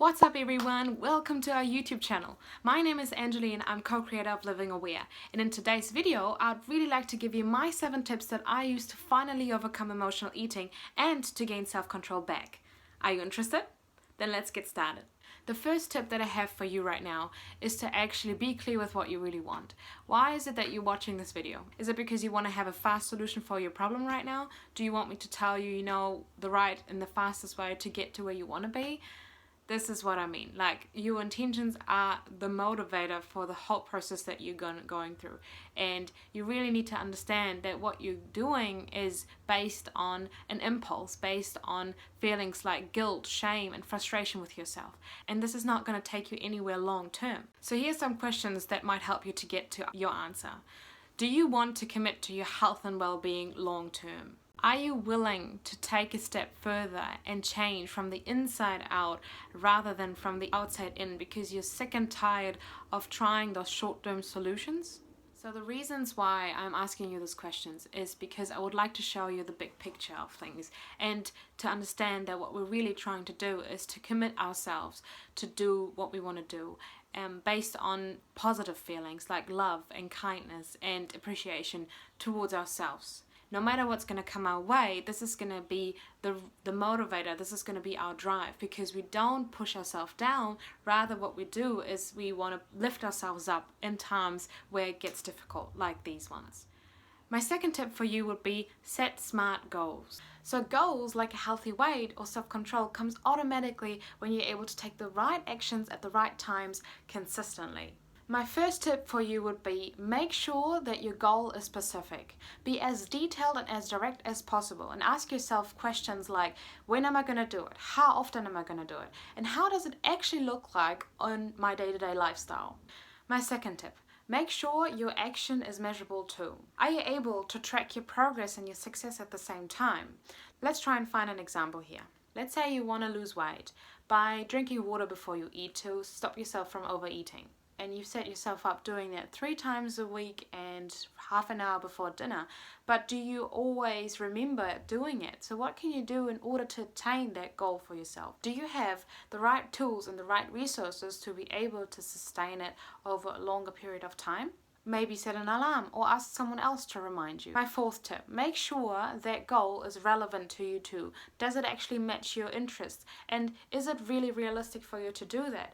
What's up everyone? Welcome to our YouTube channel. My name is Angeline, I'm co-creator of Living Aware, and in today's video I'd really like to give you my 7 tips that I use to finally overcome emotional eating and to gain self-control back. Are you interested? Then let's get started. The first tip that I have for you right now is to actually be clear with what you really want. Why is it that you're watching this video? Is it because you want to have a fast solution for your problem right now? Do you want me to tell you, the right and the fastest way to get to where you want to be? This is what I mean. Like, your intentions are the motivator for the whole process that you're going through. And you really need to understand that what you're doing is based on an impulse, based on feelings like guilt, shame, and frustration with yourself. And this is not going to take you anywhere long term. So here's some questions that might help you to get to your answer. Do you want to commit to your health and well-being long term? Are you willing to take a step further and change from the inside out rather than from the outside in because you're sick and tired of trying those short-term solutions? So the reasons why I'm asking you these questions is because I would like to show you the big picture of things and to understand that what we're really trying to do is to commit ourselves to do what we want to do based on positive feelings like love and kindness and appreciation towards ourselves. No matter what's going to come our way, this is going to be the motivator, this is going to be our drive, because we don't push ourselves down. Rather, what we do is we want to lift ourselves up in times where it gets difficult, like these ones. My second tip for you would be set smart goals. So goals like a healthy weight or self-control comes automatically when you're able to take the right actions at the right times consistently. My first tip for you would be make sure that your goal is specific. Be as detailed and as direct as possible and ask yourself questions like, when am I going to do it? How often am I going to do it? And how does it actually look like on my day-to-day lifestyle? My second tip, make sure your action is measurable too. Are you able to track your progress and your success at the same time? Let's try and find an example here. Let's say you want to lose weight by drinking water before you eat to stop yourself from overeating. And you set yourself up doing that 3 times a week and half an hour before dinner. But do you always remember doing it? So what can you do in order to attain that goal for yourself? Do you have the right tools and the right resources to be able to sustain it over a longer period of time? Maybe set an alarm or ask someone else to remind you. My fourth tip, make sure that goal is relevant to you too. Does it actually match your interests? And is it really realistic for you to do that?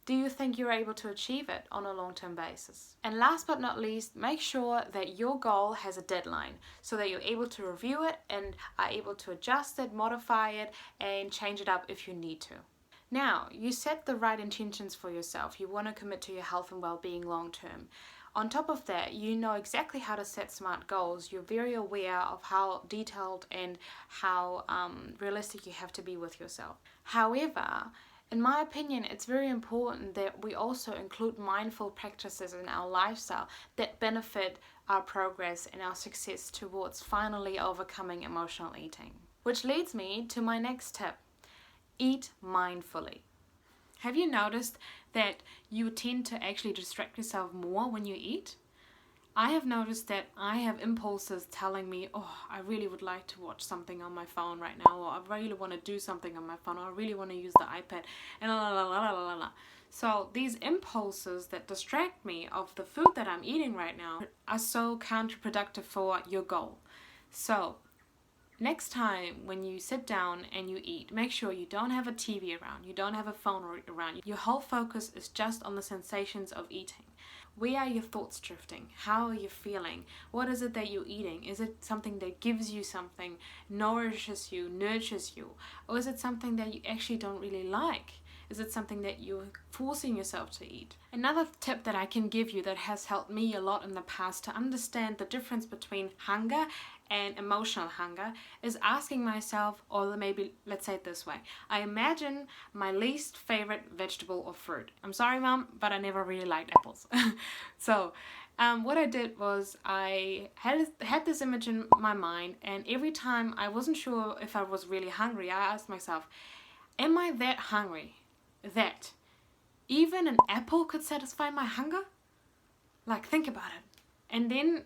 Do you think you're able to achieve it on a long-term basis? And last but not least, make sure that your goal has a deadline so that you're able to review it and are able to adjust it, modify it, and change it up if you need to. Now, you set the right intentions for yourself. You want to commit to your health and well-being long-term. On top of that, you know exactly how to set smart goals. You're very aware of how detailed and how realistic you have to be with yourself. However, in my opinion, it's very important that we also include mindful practices in our lifestyle that benefit our progress and our success towards finally overcoming emotional eating. Which leads me to my next tip. Eat mindfully. Have you noticed that you tend to actually distract yourself more when you eat? I have noticed that I have impulses telling me, oh, I really would like to watch something on my phone right now, or I really want to do something on my phone, or I really want to use the iPad, and la la la la la la. So these impulses that distract me of the food that I'm eating right now are so counterproductive for your goal. So next time when you sit down and you eat, make sure you don't have a TV around, you don't have a phone around. Your whole focus is just on the sensations of eating. Where are your thoughts drifting? How are you feeling? What is it that you're eating? Is it something that gives you something, nourishes you, nurtures you? Or is it something that you actually don't really like? Is it something that you're forcing yourself to eat? Another tip that I can give you that has helped me a lot in the past to understand the difference between hunger and emotional hunger is asking myself, or maybe let's say it this way, I imagine my least favorite vegetable or fruit. I'm sorry mom, but I never really liked apples. So what I did was I had this image in my mind, and every time I wasn't sure if I was really hungry, I asked myself, am I that hungry that even an apple could satisfy my hunger? Like, think about it. And then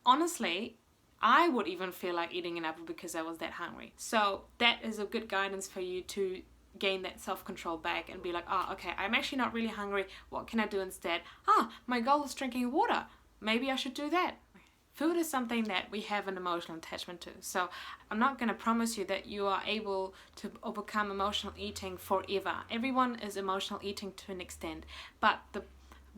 honestly, I would even feel like eating an apple because I was that hungry. So that is a good guidance for you to gain that self-control back and be like, oh, okay, I'm actually not really hungry. What can I do instead? My goal is drinking water. Maybe I should do that. Food is something that we have an emotional attachment to. So I'm not going to promise you that you are able to overcome emotional eating forever. Everyone is emotional eating to an extent. But the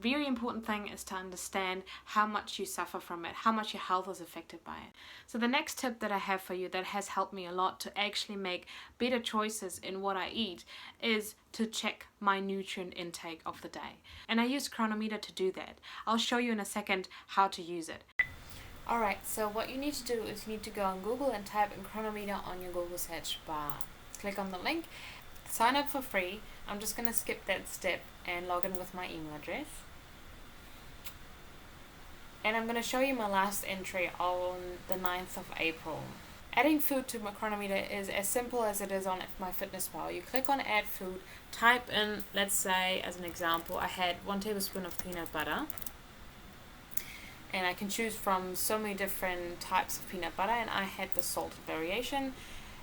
very important thing is to understand how much you suffer from it, how much your health is affected by it. So the next tip that I have for you that has helped me a lot to actually make better choices in what I eat is to check my nutrient intake of the day. And I use Cronometer to do that. I'll show you in a second how to use it. Alright, so what you need to do is you need to go on Google and type in Cronometer on your Google search bar. Click on the link, sign up for free. I'm just going to skip that step and log in with my email address. And I'm going to show you my last entry on the 9th of April. Adding food to my Cronometer is as simple as it is on MyFitnessPal. You click on add food, type in, let's say as an example, I had 1 tablespoon of peanut butter. And I can choose from so many different types of peanut butter, and I had the salted variation.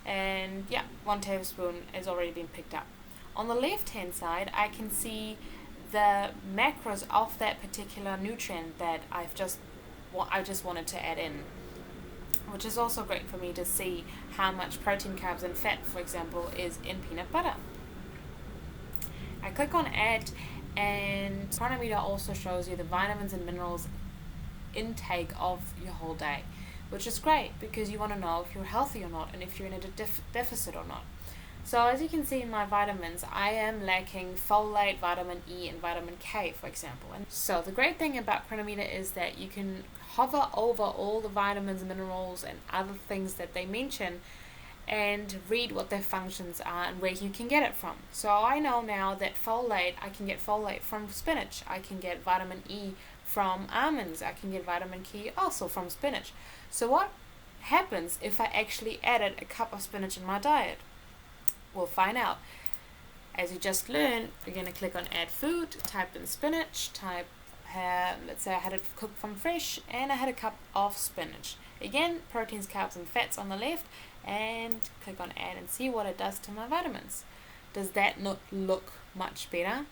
And yeah, 1 tablespoon has already been picked up. On the left hand side, I can see the macros of that particular nutrient that I just wanted to add in, which is also great for me to see how much protein, carbs and fat, for example, is in peanut butter. I click on add, and Cronometer also shows you the vitamins and minerals intake of your whole day, which is great because you want to know if you're healthy or not and if you're in a deficit or not. So as you can see in my vitamins, I am lacking folate, vitamin E and vitamin K, for example. And so the great thing about Cronometer is that you can hover over all the vitamins, minerals and other things that they mention and read what their functions are and where you can get it from. So I know now that I can get folate from spinach. I can get vitamin E from almonds. I can get vitamin K also from spinach. So what happens if I actually added a cup of spinach in my diet? We'll find out. As you just learned, you're going to click on add food, type in spinach, let's say I had it cooked from fresh and I had a cup of spinach. Again, proteins, carbs and fats on the left, and click on add and see what it does to my vitamins. Does that not look much better?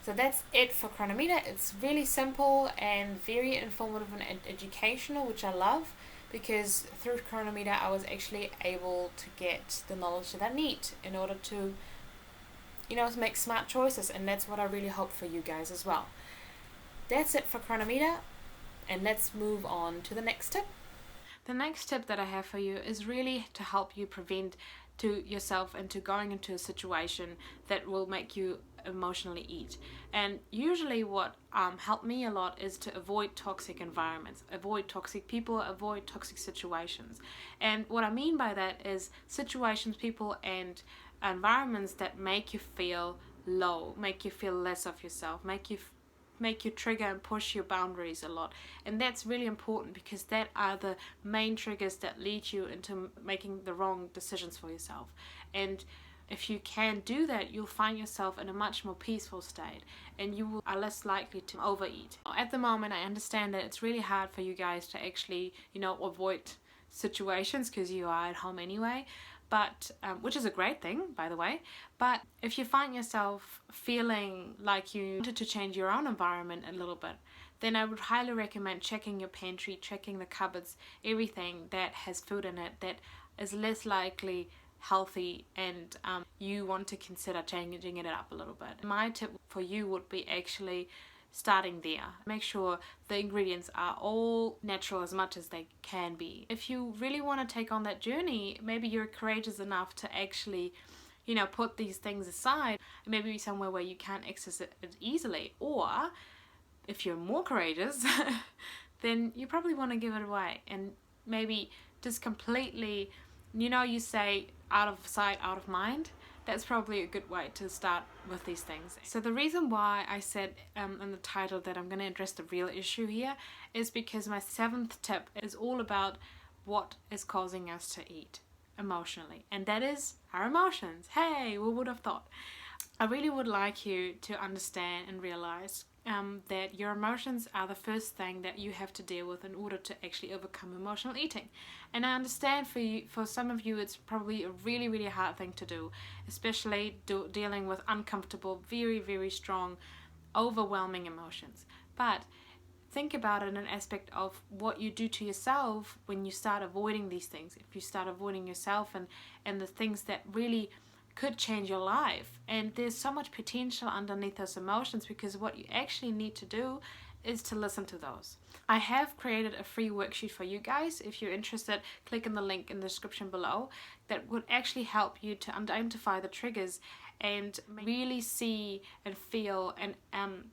So that's it for Cronometer. It's really simple and very informative and educational, which I love, because through Cronometer I was actually able to get the knowledge that I need in order to, make smart choices, and that's what I really hope for you guys as well. That's it for Cronometer, and let's move on to the next tip. The next tip that I have for you is really to help you prevent to yourself into going into a situation that will make you emotionally eat. And usually what helped me a lot is to avoid toxic environments, avoid toxic people, avoid toxic situations. And what I mean by that is situations, people and environments that make you feel low, make you feel less of yourself, make you trigger and push your boundaries a lot. And that's really important because that are the main triggers that lead you into making the wrong decisions for yourself. And if you can do that, you'll find yourself in a much more peaceful state and you are less likely to overeat. At the moment, I understand that it's really hard for you guys to actually, avoid situations because you are at home anyway, but which is a great thing, by the way. But if you find yourself feeling like you wanted to change your own environment a little bit, then I would highly recommend checking your pantry, checking the cupboards, everything that has food in it that is less likely healthy, and you want to consider changing it up a little bit. My tip for you would be actually starting there. Make sure the ingredients are all natural as much as they can be. If you really want to take on that journey, maybe you're courageous enough to actually put these things aside, maybe somewhere where you can't access it easily. Or if you're more courageous then you probably want to give it away and maybe just completely, you say out of sight, out of mind. That's probably a good way to start with these things. So the reason why I said in the title that I'm going to address the real issue here is because my 7th tip is all about what is causing us to eat emotionally, and that is our emotions. Hey, who would have thought? I really would like you to understand and realize that your emotions are the first thing that you have to deal with in order to actually overcome emotional eating. And I understand for some of you, it's probably a really, really hard thing to do, especially dealing with uncomfortable, very, very strong, overwhelming emotions. But think about it in an aspect of what you do to yourself when you start avoiding these things. If you start avoiding yourself and the things that really could change your life. And there's so much potential underneath those emotions, because what you actually need to do is to listen to those. I have created a free worksheet for you guys. If you're interested, click on the link in the description below. That would actually help you to identify the triggers and really see and feel and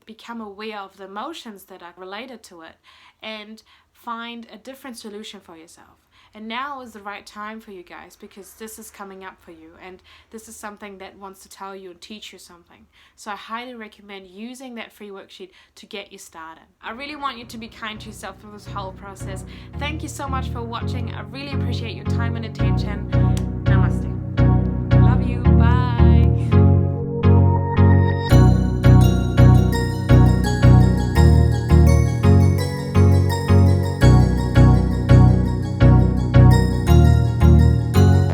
become aware of the emotions that are related to it, and find a different solution for yourself. And now is the right time for you guys, because this is coming up for you, and this is something that wants to tell you and teach you something. So I highly recommend using that free worksheet to get you started. I really want you to be kind to yourself through this whole process. Thank you so much for watching. I really appreciate your time and attention.